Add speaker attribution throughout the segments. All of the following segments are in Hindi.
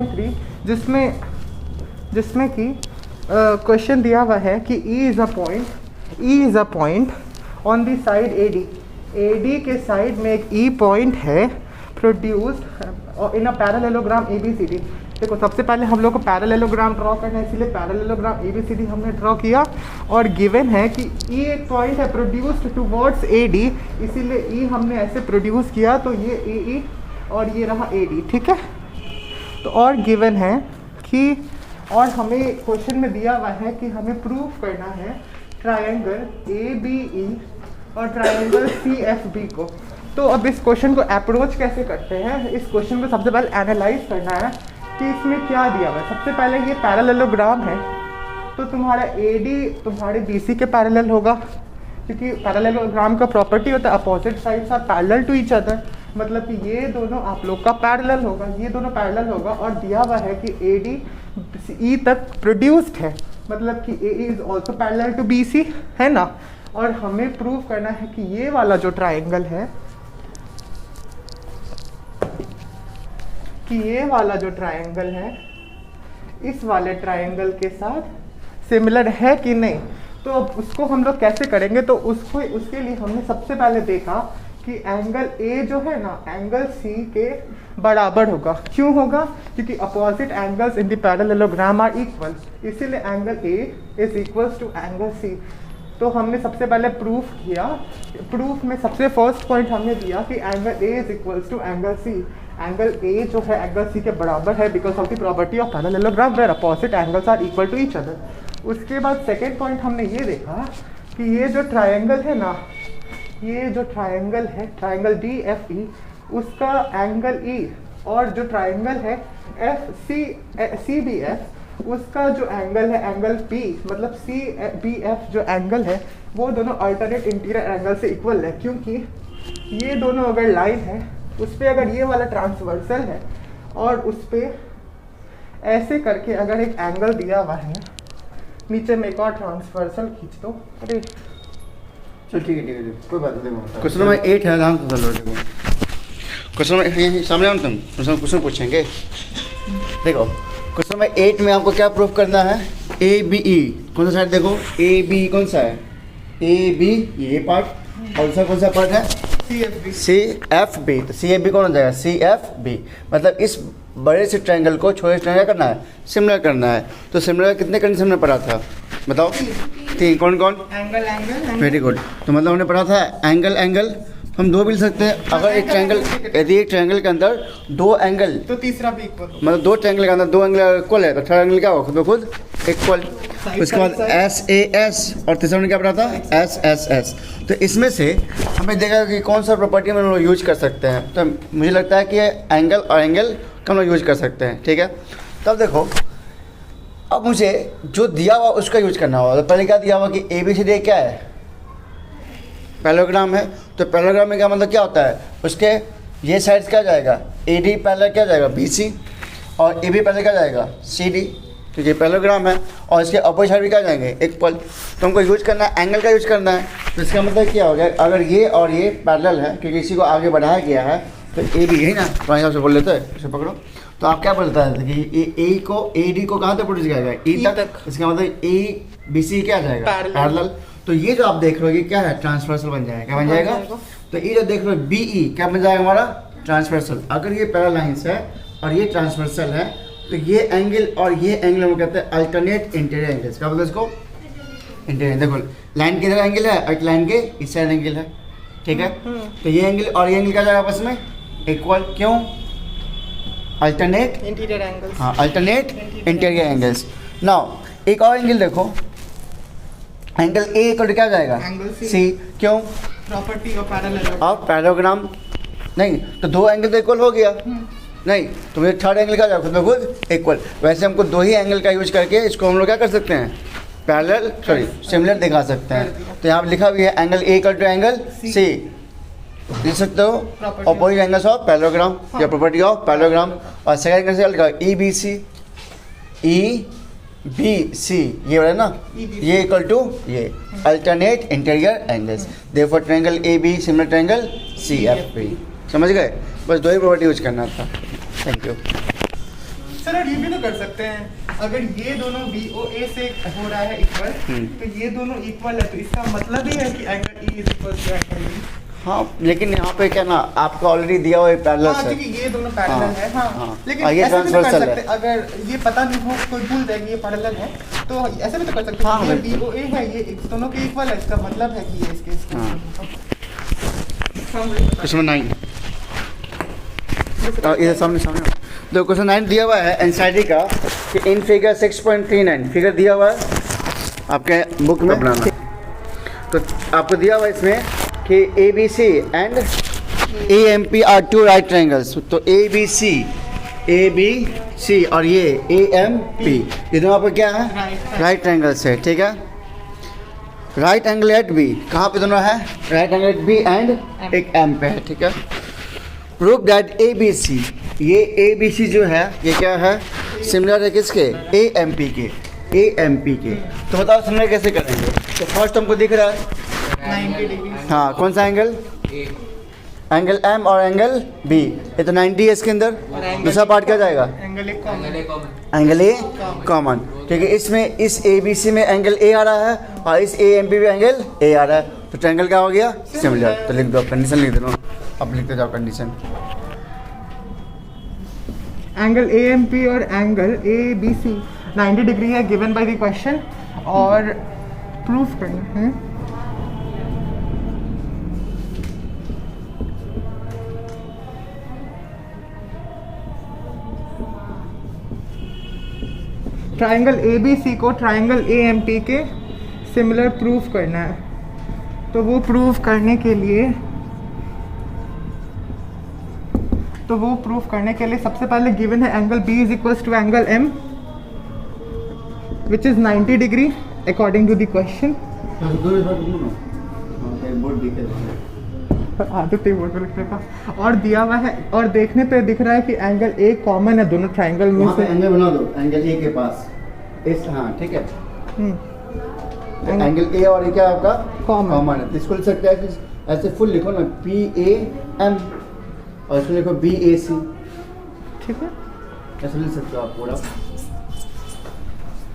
Speaker 1: 3 जिसमें जिसमें कि क्वेश्चन दिया हुआ है कि E is a point on the side AD के साइड में एक E पॉइंट है produced in a parallelogram ABCD। देखो सबसे पहले हम लोग को पैरेललोग्राम ड्रॉ करना है, इसलिए पैरेललोग्राम ABCD हमने ड्रॉ किया और गिवन है कि E एक पॉइंट है प्रोड्यूस्ड टुवर्ड्स AD, इसीलिए E हमने ऐसे प्रोड्यूस किया तो ये AE और ये रहा AD, ठीक है। तो और गिवन है कि और हमें क्वेश्चन में दिया हुआ है कि हमें प्रूफ करना है ट्रायंगल ABE और ट्रायंगल CFB को। तो अब इस क्वेश्चन को अप्रोच कैसे करते हैं, इस क्वेश्चन को सबसे पहले एनालाइज करना है कि इसमें क्या दिया हुआ है। सबसे पहले ये पैरेललोग्राम है तो तुम्हारा AD तुम्हारे BC के पैरेलल होगा, क्योंकि पैरेललोग्राम का प्रॉपर्टी होता है opposite sides are parallel to each other, मतलब कि ये दोनों आप लोग का पैरेलल होगा, ये दोनों पैरेलल होगा। और दिया हुआ है कि AD E तक प्रोड्यूस्ड है, मतलब कि AE is also parallel to BC, है ना। और हमें प्रूव करना है कि ये वाला जो ट्राइंगल है, कि ये वाला जो ट्राइंगल है इस वाले ट्राइंगल के साथ सिमिलर है कि नहीं। तो अब उसको हम लोग कैसे करेंगे, तो उसके लिए हमने सबसे पहले देखा कि एंगल A जो है ना एंगल C के बराबर होगा। क्यों होगा, क्योंकि opposite angles in the parallelogram are equal, इसीलिए angle A is equals to angle C। तो हमने सबसे पहले प्रूफ किया, प्रूफ में सबसे फर्स्ट पॉइंट हमने दिया कि angle A is equals to angle C। Angle A जो है एंगल C के बराबर है because of the property of parallelogram where opposite angles are equal to each other. उसके बाद सेकेंड पॉइंट हमने ये देखा कि ये जो ट्राइंगल है ना, ये जो ट्राइंगल है ट्राइंगल DFE, उसका एंगल E और जो ट्राइंगल है CBF, उसका जो एंगल है एंगल P, मतलब CBF जो एंगल है वो दोनों अल्टरनेट इंटीरियर एंगल से इक्वल है। क्योंकि ये दोनों अगर लाइन है उस पर अगर ये वाला ट्रांसवर्सल है और उस पर ऐसे करके अगर एक एंगल दिया हुआ है, नीचे में एक और ट्रांसवर्सल खींच दो, अरे
Speaker 2: चल ठीक है कोई बात नहीं। क्वेश्चन नंबर 8 है, ध्यान से सुन लो। क्वेश्चन नंबर सामने आओ, तुम क्वेश्चन पूछेंगे। देखो क्वेश्चन नंबर 8 में आपको क्या प्रूफ करना है, ABE कौन सा साइड, देखो ABE कौन सा है, AB ये पार्ट और दूसरा कौन सा पार्ट है CFB। तो CFB कौन हो जाएगा CFB, मतलब इस बड़े से ट्रायंगल को छोटे से ट्रायंगल करना है, सिमिलर करना है। तो सिमिलर कितने कंडीशन में पढ़ा था बताओ, 3 कौन कौन,
Speaker 1: एंगल
Speaker 2: वेरी गुड। तो मतलब हमने पढ़ा था एंगल हम 2 मिल सकते हैं अगर एक ट्रायंगल, यदि एक ट्रायंगल के अंदर 2 एंगल
Speaker 1: तो तीसरा भी इक्वल,
Speaker 2: मतलब 2 ट्रायंगल के अंदर 2 एंगल इक्वल है तो थर्ड एंगल क्या होगा खुद ब खुद इक्वल। उसके बाद SAS और तीसरा क्या पढ़ा था SSS। तो इसमें से हमें देखा कि कौन सा प्रॉपर्टी हम लोग यूज कर सकते हैं। तो मुझे लगता है कि एंगल और एंगल का हम लोग यूज कर सकते हैं, ठीक है। तब देखो अब मुझे जो दिया हुआ उसका यूज करना होगा। तो पहले क्या दिया हुआ कि ABCD क्या है, पैरेललोग्राम है। तो पैरेललोग्राम में क्या मतलब क्या होता है, उसके ये साइड्स क्या जाएगा AD पैरेलल क्या जाएगा BC और AB पैरेलल क्या जाएगा CD, क्योंकि पैरेललोग्राम है। और इसके अपोजिट साइड भी क्या जाएंगे इक्वल। तो हमको यूज करना है एंगल का यूज करना है। तो इसका मतलब क्या हो गया, अगर ये और ये पैरेलल है क्योंकि इसी को आगे बढ़ाया गया है तो AB यही ना तुम्हारे हिसाब से बोल लेते हैं, इसे पकड़ो। तो आप क्या बोलता है कि A को AD को कहाँ तक प्रोड्यूस किया जाएगा E तक। इसका मतलब ABC क्या जाएगा पैरेलल। तो ये जो आप देख रहे हो ये क्या है ट्रांसवर्सल बन जाएगा, क्या बन जाएगा। तो ये जो देख रहे हो BE क्या बन जाएगा हमारा ट्रांसवर्सल। अगर ये पैरेलल लाइंस है और ये ट्रांसवर्सल है तो ये एंगल और ये एंगल हम कहते हैं अल्टरनेट इंटीरियर एंगल्स। क्या बोलते हैं इसको इंटीरियर। देखो लाइन के इधर एंगल है और लाइन के इस साइड एंगल है, ठीक है। तो ये एंगल और ये एंगल क्या जाएगा आपस में इक्वल, क्यों अल्टरनेट
Speaker 1: इंटीरियर एंगल्स,
Speaker 2: हाँ अल्टरनेट इंटीरियर एंगल्स। नाउ एक और एंगल देखो, एंगल A इक्वल क्या जाएगा C, क्यों
Speaker 1: प्रॉपर्टी ऑफ
Speaker 2: पैरेललोग्राम। नहीं तो 2 एंगल तो इक्वल हो गया, नहीं तो मुझे थर्ड एंगल क्या जाएगा खुद में खुद इक्वल। वैसे हमको 2 ही एंगल का यूज करके इसको हम लोग क्या कर सकते हैं पैरेलल सिमिलर दिखा सकते हैं। तो यहाँ पर लिखा भी है angle A equal to angle C, लिख सकते हो अपोजिट एंगल्स ऑफ पैरेललोग्राम या प्रॉपर्टी ऑफ पैरेललोग्राम। और सेकंड एंगल से लिखा EBC ये वाला ना, ये इक्वल टू ये alternate interior angles. Therefore triangle AB similar triangle CFB। समझ गए, बस 2 ही प्रॉपर्टी यूज करना था। Thank you.
Speaker 1: सर और ये भी तो कर सकते हैं, अगर ये दोनों BOA से हो रहा है इक्वल, तो ये दोनों इक्वल है, तो इसका मतलब ही है कि angle E is equal to angle B।
Speaker 2: हाँ, लेकिन यहाँ पे क्या ना, आपका ऑलरेडी दिया हुआ है पैरेलल
Speaker 1: हाँ,
Speaker 2: है।
Speaker 1: क्योंकि ये दोनों पैरेलल है। हाँ, लेकिन
Speaker 2: ये
Speaker 1: ऐसे भी तो कर
Speaker 2: ट्रांसवर्सल
Speaker 1: सकते
Speaker 2: है।
Speaker 1: हैं, अगर ये पता नहीं हो कोई भूल जाए कि ये पैरेलल है, तो ऐसे भी तो कर सकते हैं।
Speaker 2: हाँ,
Speaker 1: ये BOA है, ये दोनों के इक्वल है, इसका मतलब है कि ये इसके
Speaker 2: क्वेश्चन 9 इधर सामने देखो, क्वेश्चन 9 दिया हुआ है एनसीईआरटी का कि इन फिगर 6.39 फिगर दिया हुआ है आपके बुक में। तो आपको दिया हुआ है इसमें कि ABC and AMP are two right triangles. तो ABC और ये AMP ये दोनों आपको क्या है, राइट ट्रायंगल्स है, ठीक है। राइट एंगल एट बी, कहाँ पे दोनों है, right angle at B and एक M पे है, ठीक है। प्रूव दैट ABC, ये ABC जो है ये क्या है, सिमिलर है किसके, AMP के। तो बताओ सिमिलर कैसे करेंगे। तो फर्स्ट हमको दिख रहा है
Speaker 1: 90 डिग्री।
Speaker 2: हाँ, कौन सा एंगल, एंगल M और एंगल B, ये तो 90 है इसके अंदर। दूसरा पार्ट क्या जाएगा,
Speaker 1: एंगल एक कॉमन,
Speaker 2: एंगल A कॉमन, ठीक है। इसमें इस ABC में एंगल A आ रहा है और इस AMP में एंगल A आ रहा है, तो ट्रायंगल क्या हो गया, सिमिलर। तो लिख दो, कंडीशन लिख दो, अब लिखते जाओ कंडीशन।
Speaker 1: एंगल AMP और एंगल ABC 90 डिग्री है गिवन बाय द क्वेश्चन, और प्रूफ करना है। ट्रायंगल ABC को ट्रायंगल AMP के सिमिलर प्रूफ करना है। तो वो प्रूफ करने के लिए सबसे पहले गिवन है angle B is equals to angle M which is 90 degree according to the question. आदत है बोर्ड पे लिखने का। और दिया हुआ है, और देखने पे दिख रहा है कि एंगल A कॉमन है दोनों ट्रायंगल में से।
Speaker 2: एंगल बना दो, एंगल A के पास इस, हाँ ठीक है। एंगल A और ये क्या आपका कॉमन है, तो इसको लिख सकते हैं कि ऐसे फुल लिखो ना, PAM और इसको लिखो BAC,
Speaker 1: ठीक है,
Speaker 2: ऐसे लिख सकते हो आप पूरा।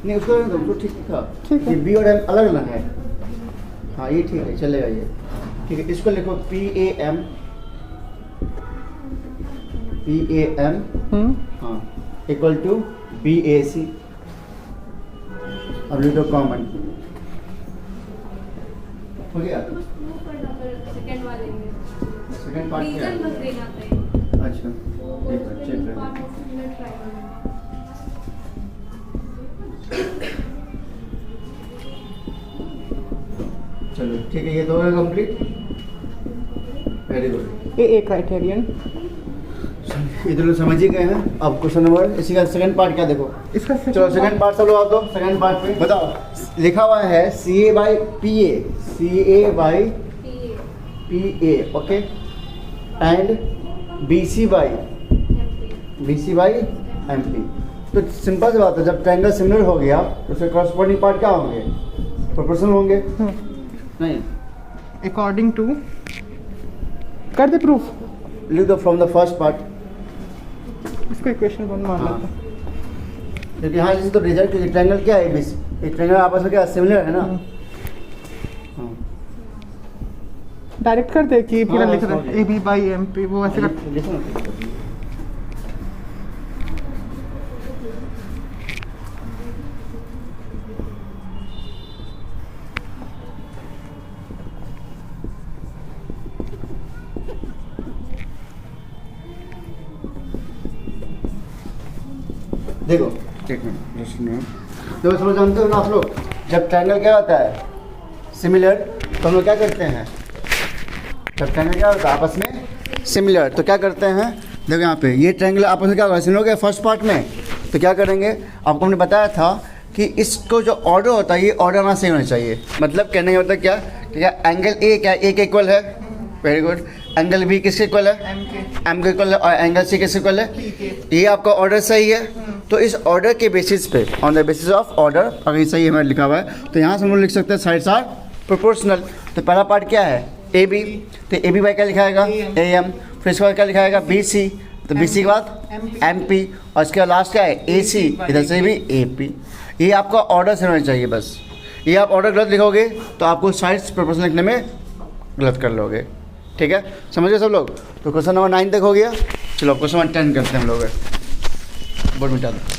Speaker 2: नहीं उसको नहीं दो, उसको ठीक लिखा,
Speaker 1: ठीक है।
Speaker 2: ये B और M अलग अलग है। हाँ ये ठीक है, चलेगा ये, ठीक है। इसको लिखो PAM हाँ इक्वल टू BAC। अब लिख दो कॉमन, हो गया। सेकंड पार्ट क्या है, अच्छा चेक चलो ठीक है, ये तो है कंप्लीट, वेरी गुड।
Speaker 1: ये एक क्राइटेरियन
Speaker 2: इधर समझ ही गए हैं। अब क्वेश्चन नंबर इसी का सेकंड पार्ट क्या देखो,
Speaker 1: इसका
Speaker 2: चलो सेकंड पार्ट सब लोग आओ, तो सेकंड पार्ट पे बताओ। लिखा हुआ है CA by PA okay, and BC by MP। तो सिंपल सी बात है, जब ट्रायंगल सिमिलर हो गया तो उसके कॉरस्पॉन्डिंग पार्ट क्या होंगे, प्रोपोर्शनल होंगे। नहीं,
Speaker 1: अकॉर्डिंग टू, कर दे प्रूफ,
Speaker 2: लिख दो फ्रॉम द फर्स्ट पार्ट।
Speaker 1: इसको इक्वेशन 1 मान
Speaker 2: हाँ।
Speaker 1: लेते हैं।
Speaker 2: क्योंकि हाँ जैसे तो रिजल्ट, क्योंकि ट्रायंगल क्या है, ABC, ये ट्रायंगल आपस में क्या सिमिलर है ना। हाँ
Speaker 1: डायरेक्ट कर दे कि पूरा
Speaker 2: हाँ,
Speaker 1: लिख रहा है
Speaker 2: sorry।
Speaker 1: AB बाई MP, वो ऐसे कर।
Speaker 2: लिखो ना। देखो एक मिनट, तो समझ जानते हो ना आप लोग, जब ट्रायंगल क्या होता है सिमिलर, तो हम लोग क्या करते हैं, जब ट्रायंगल क्या होता है आपस में सिमिलर, तो क्या करते हैं, देखो यहाँ पे ये ट्रायंगल आपस में क्या होगा, सिमिलर हो गया फर्स्ट पार्ट में, तो क्या करेंगे, आपको हमने बताया था कि इसको जो ऑर्डर होता है ये ऑर्डर आना सही होना चाहिए। मतलब कहने का मतलब क्या, ठीक है, एंगल A क्या A के इक्वल है, वेरी गुड, एंगल B किसके इक्वल है, M के इक्वल है, और एंगल C किसके इक्वल है, ये आपका ऑर्डर सही है। तो इस ऑर्डर के बेसिस पे, on the basis of order, अगर ये सही हमें लिखा हुआ है तो यहाँ से हम लोग लिख सकते हैं साइड्स आर प्रोपोर्शनल। तो पहला पार्ट क्या है AB, तो AB बाई क्या लिखाएगा AM, फिर इसके बाद क्या लिखाएगा BC, तो बी सी के बाद एम पी, और इसके बाद लास्ट क्या है ए सी, इधर से भी ए पी। ये आपका ऑर्डर से होना चाहिए बस। ये आप ऑर्डर गलत लिखोगे तो आपको साइड्स प्रोपोर्शन लिखने में गलत कर लोगे। ठीक है, समझ गए सब लोग। तो क्वेश्चन नंबर 9 तक हो गया। चलो क्वेश्चन नंबर 10 करते हैं हम लोग। बोर्ड मिटा दो।